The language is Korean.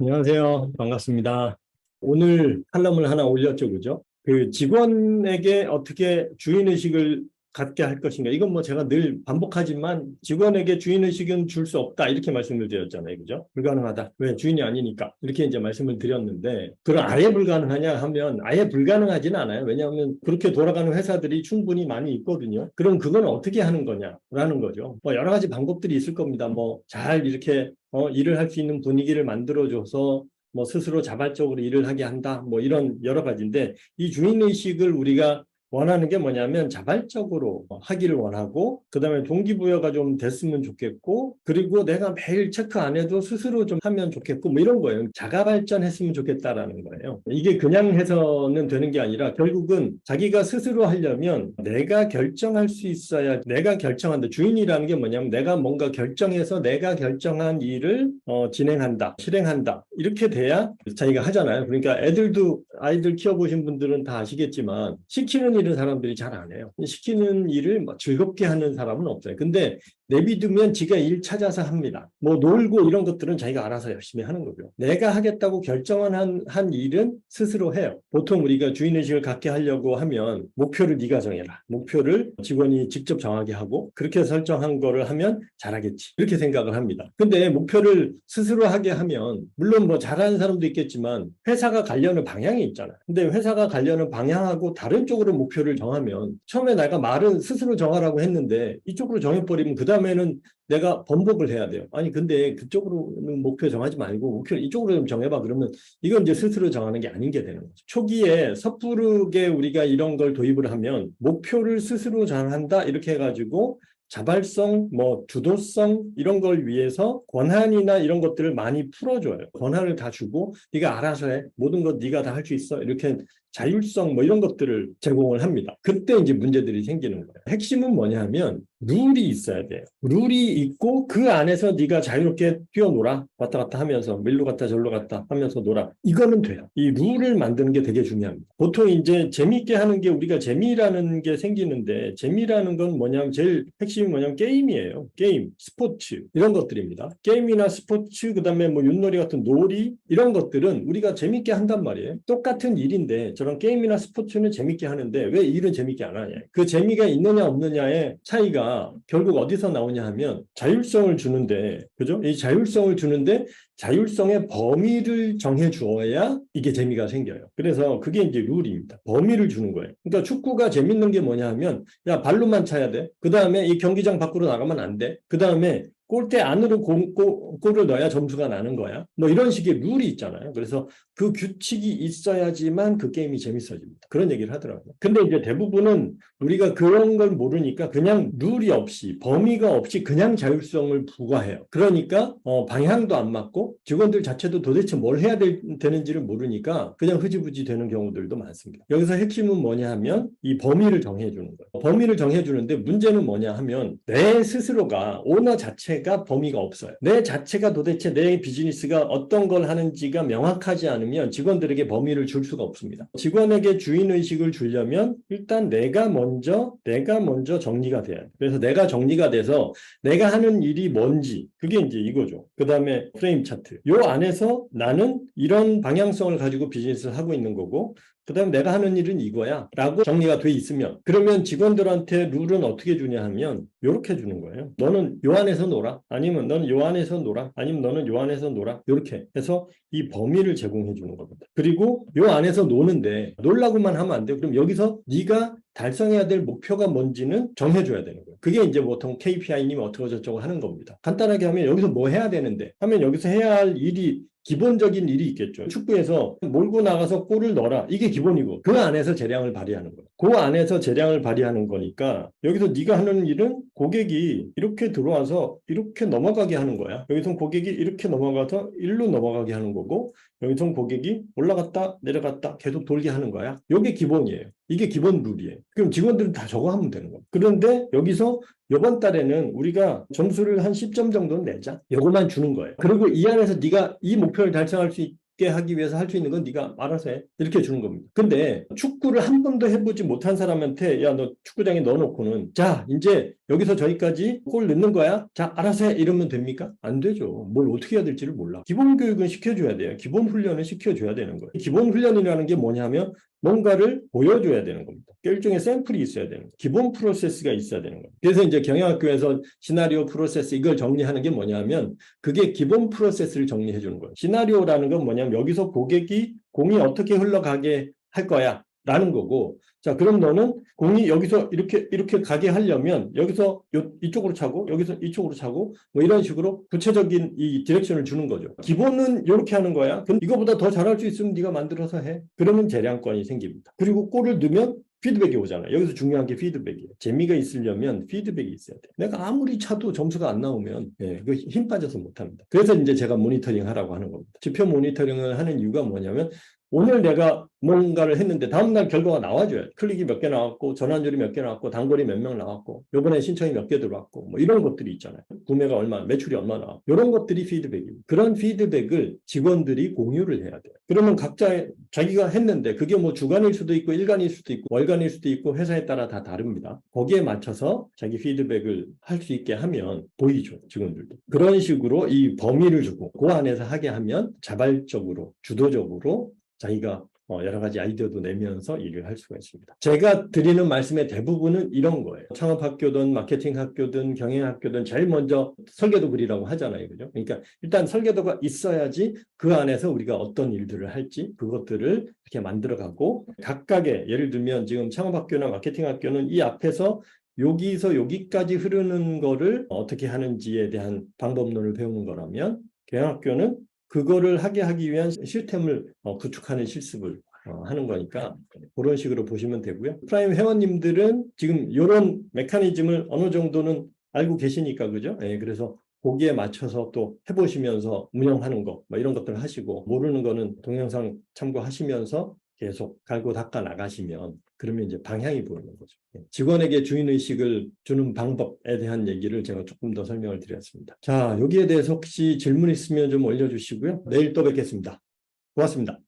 안녕하세요. 반갑습니다. 오늘 칼럼을 하나 올렸죠, 그죠? 그 직원에게 어떻게 주인의식을 갖게 할 것인가. 이건 뭐 제가 늘 반복하지만 직원에게 주인의식은 줄 수 없다. 이렇게 말씀을 드렸잖아요. 그죠? 불가능하다. 왜? 주인이 아니니까. 이렇게 이제 말씀을 드렸는데, 그걸 아예 불가능하냐 하면 아예 불가능하지는 않아요. 왜냐하면 그렇게 돌아가는 회사들이 충분히 많이 있거든요. 그럼 그건 어떻게 하는 거냐라는 거죠. 뭐 여러 가지 방법들이 있을 겁니다. 뭐 잘 이렇게 일을 할 수 있는 분위기를 만들어줘서 뭐 스스로 자발적으로 일을 하게 한다. 뭐 이런 여러 가지인데 이 주인의식을 우리가 원하는 게 뭐냐면 자발적으로 하기를 원하고 그다음에 동기부여가 좀 됐으면 좋겠고 그리고 내가 매일 체크 안 해도 스스로 좀 하면 좋겠고 뭐 이런 거예요. 자가 발전했으면 좋겠다라는 거예요. 이게 그냥 해서는 되는 게 아니라 결국은 자기가 스스로 하려면 내가 결정할 수 있어야 내가 결정한다. 주인이라는 게 뭐냐면 내가 뭔가 결정해서 내가 결정한 일을 진행한다, 실행한다. 이렇게 돼야 자기가 하잖아요. 그러니까 아이들 키워보신 분들은 다 아시겠지만 시키는 일은 사람들이 잘 안 해요. 시키는 일을 뭐 즐겁게 하는 사람은 없어요. 근데 내비두면 지가 일 찾아서 합니다. 뭐 놀고 이런 것들은 자기가 알아서 열심히 하는 거죠. 내가 하겠다고 결정한 한 일은 스스로 해요. 보통 우리가 주인의식을 갖게 하려고 하면 목표를 네가 정해라. 목표를 직원이 직접 정하게 하고 그렇게 설정한 거를 하면 잘하겠지. 이렇게 생각을 합니다. 근데 목표를 스스로 하게 하면 물론 뭐 잘하는 사람도 있겠지만 회사가 가려는 방향이 있잖아요. 근데 회사가 가려는 방향하고 다른 쪽으로 목표를 정하면 처음에 내가 말은 스스로 정하라고 했는데 이쪽으로 정해버리면 그 다음에는 내가 번복을 해야 돼요. 아니 근데 그쪽으로는 목표 정하지 말고 목표를 이쪽으로 좀 정해봐. 그러면 이건 이제 스스로 정하는 게 아닌 게 되는 거죠. 초기에 섣부르게 우리가 이런 걸 도입을 하면 목표를 스스로 정한다 이렇게 해가지고 자발성, 뭐 주도성 이런 걸 위해서 권한이나 이런 것들을 많이 풀어줘요. 권한을 다 주고 네가 알아서 해. 모든 것 네가 다 할 수 있어. 이렇게 자율성 뭐 이런 것들을 제공을 합니다. 그때 이제 문제들이 생기는 거예요. 핵심은 뭐냐 하면 룰이 있어야 돼요. 룰이 있고 그 안에서 네가 자유롭게 뛰어놀아. 왔다 갔다 하면서 일로 갔다 절로 갔다 하면서 놀아. 이거는 돼요. 이 룰을 만드는 게 되게 중요합니다. 보통 이제 재미있게 하는 게 우리가 재미라는 게 생기는데 재미라는 건 뭐냐면 제일 핵심이 뭐냐면 게임이에요. 게임, 스포츠 이런 것들입니다. 게임이나 스포츠 그다음에 뭐 윷놀이 같은 놀이 이런 것들은 우리가 재미있게 한단 말이에요. 똑같은 일인데 저런 게임이나 스포츠는 재밌게 하는데 왜 일은 재밌게 안 하냐. 그 재미가 있느냐 없느냐의 차이가 결국 어디서 나오냐 하면 자율성을 주는데 그죠? 이 자율성을 주는데 자율성의 범위를 정해 주어야 이게 재미가 생겨요. 그래서 그게 이제 룰입니다. 범위를 주는 거예요. 그러니까 축구가 재밌는 게 뭐냐 하면 야 발로만 차야 돼. 그 다음에 이 경기장 밖으로 나가면 안 돼. 그 다음에 골대 안으로 골을 넣어야 점수가 나는 거야. 뭐 이런 식의 룰이 있잖아요. 그래서 그 규칙이 있어야지만 그 게임이 재밌어집니다. 그런 얘기를 하더라고요. 근데 이제 대부분은 우리가 그런 걸 모르니까 그냥 룰이 없이 범위가 없이 그냥 자율성을 부과해요. 그러니까 방향도 안 맞고 직원들 자체도 도대체 뭘 해야 되는지를 모르니까 그냥 흐지부지 되는 경우들도 많습니다. 여기서 핵심은 뭐냐 하면 이 범위를 정해주는 거예요. 범위를 정해주는데 문제는 뭐냐 하면 내 스스로가 오너 자체가 범위가 없어요. 내 자체가 도대체 내 비즈니스가 어떤 걸 하는지가 명확하지 않으면 직원들에게 범위를 줄 수가 없습니다. 직원에게 주인의식을 주려면 일단 내가 먼저 정리가 돼야 돼요. 그래서 내가 정리가 돼서 내가 하는 일이 뭔지 그게 이제 이거죠. 그 다음에 프레임 차트. 요 안에서 나는 이런 방향성을 가지고 비즈니스를 하고 있는 거고 그 다음에 내가 하는 일은 이거야 라고 정리가 돼 있으면 그러면 직원들한테 룰은 어떻게 주냐 하면 요렇게 주는 거예요. 너는 요 안에서 놀아. 아니면 너는 요 안에서 놀아. 아니면 너는 요 안에서 놀아. 요렇게 해서 이 범위를 제공해 주는 겁니다. 그리고 요 안에서 노는데 놀라고만 하면 안 돼요. 그럼 여기서 네가 달성해야 될 목표가 뭔지는 정해줘야 되는 거예요. 그게 이제 보통 KPI님이 어떻고 저쩌고 하는 겁니다. 간단하게 하면 여기서 뭐 해야 되는데 하면 여기서 해야 할 일이 기본적인 일이 있겠죠. 축구에서 몰고 나가서 골을 넣어라. 이게 기본이고 그 안에서 재량을 발휘하는 거예요. 그 안에서 재량을 발휘하는 거니까 여기서 네가 하는 일은 고객이 이렇게 들어와서 이렇게 넘어가게 하는 거야. 여기서 고객이 이렇게 넘어가서 일로 넘어가게 하는 거고 여기서 고객이 올라갔다 내려갔다 계속 돌게 하는 거야. 이게 기본이에요. 이게 기본 룰이에요. 그럼 직원들은 다 저거 하면 되는 거예요. 그런데 여기서 이번 달에는 우리가 점수를 한 10점 정도는 내자. 이것만 주는 거예요. 그리고 이 안에서 네가 이 목표를 달성할 수 있게 하기 위해서 할 수 있는 건 네가 알아서 해. 이렇게 주는 겁니다. 근데 축구를 한 번도 해보지 못한 사람한테 야, 너 축구장에 넣어놓고는 자, 이제 여기서 저기까지 골 넣는 거야? 자, 알아서 해. 이러면 됩니까? 안 되죠. 뭘 어떻게 해야 될지를 몰라. 기본 교육은 시켜줘야 돼요. 기본 훈련은 시켜줘야 되는 거예요. 기본 훈련이라는 게 뭐냐면 뭔가를 보여줘야 되는 겁니다. 일종의 샘플이 있어야 되는 거예요. 기본 프로세스가 있어야 되는 거예요. 그래서 이제 경영학교에서 시나리오 프로세스 이걸 정리하는 게 뭐냐면 그게 기본 프로세스를 정리해 주는 거예요. 시나리오라는 건 뭐냐면 여기서 공이 어떻게 흘러가게 할 거야 라는 거고, 자, 그럼 너는 공이 여기서 이렇게 가게 하려면 여기서 이쪽으로 차고 여기서 이쪽으로 차고 뭐 이런 식으로 구체적인 이 디렉션을 주는 거죠. 기본은 이렇게 하는 거야. 그럼 이거보다 더 잘할 수 있으면 네가 만들어서 해. 그러면 재량권이 생깁니다. 그리고 골을 넣으면 피드백이 오잖아요. 여기서 중요한 게 피드백이에요. 재미가 있으려면 피드백이 있어야 돼. 내가 아무리 차도 점수가 안 나오면 그 힘 빠져서 못합니다. 그래서 이제 제가 모니터링 하라고 하는 겁니다. 지표 모니터링을 하는 이유가 뭐냐면 오늘 내가 뭔가를 했는데 다음날 결과가 나와줘요. 클릭이 몇 개 나왔고 전환율이 몇 개 나왔고 단골이 몇 명 나왔고 요번에 신청이 몇 개 들어왔고 뭐 이런 것들이 있잖아요. 구매가 얼마, 매출이 얼마 나왔고 이런 것들이 피드백입니다. 그런 피드백을 직원들이 공유를 해야 돼요. 그러면 각자 자기가 했는데 그게 뭐 주간일 수도 있고 일간일 수도 있고 월간일 수도 있고 회사에 따라 다 다릅니다. 거기에 맞춰서 자기 피드백을 할 수 있게 하면 보이죠. 직원들도. 그런 식으로 이 범위를 주고 그 안에서 하게 하면 자발적으로 주도적으로 자기가 여러 가지 아이디어도 내면서 일을 할 수가 있습니다. 제가 드리는 말씀의 대부분은 이런 거예요. 창업학교든 마케팅학교든 경영학교든 제일 먼저 설계도 그리라고 하잖아요. 그죠? 그러니까 일단 설계도가 있어야지 그 안에서 우리가 어떤 일들을 할지 그것들을 이렇게 만들어가고 각각의 예를 들면 지금 창업학교나 마케팅학교는 이 앞에서 여기서 여기까지 흐르는 거를 어떻게 하는지에 대한 방법론을 배우는 거라면 경영학교는 그거를 하기 위한 시스템을 구축하는 실습을 하는 거니까 그런 식으로 보시면 되고요. 프라임 회원님들은 지금 이런 메커니즘을 어느 정도는 알고 계시니까 그죠? 예, 그래서 거기에 맞춰서 또 해보시면서 운영하는 거 뭐 이런 것들 하시고 모르는 거는 동영상 참고하시면서 계속 갈고 닦아 나가시면 그러면 이제 방향이 보이는 거죠. 직원에게 주인의식을 주는 방법에 대한 얘기를 제가 조금 더 설명을 드렸습니다. 자, 여기에 대해서 혹시 질문 있으면 좀 올려주시고요. 내일 또 뵙겠습니다. 고맙습니다.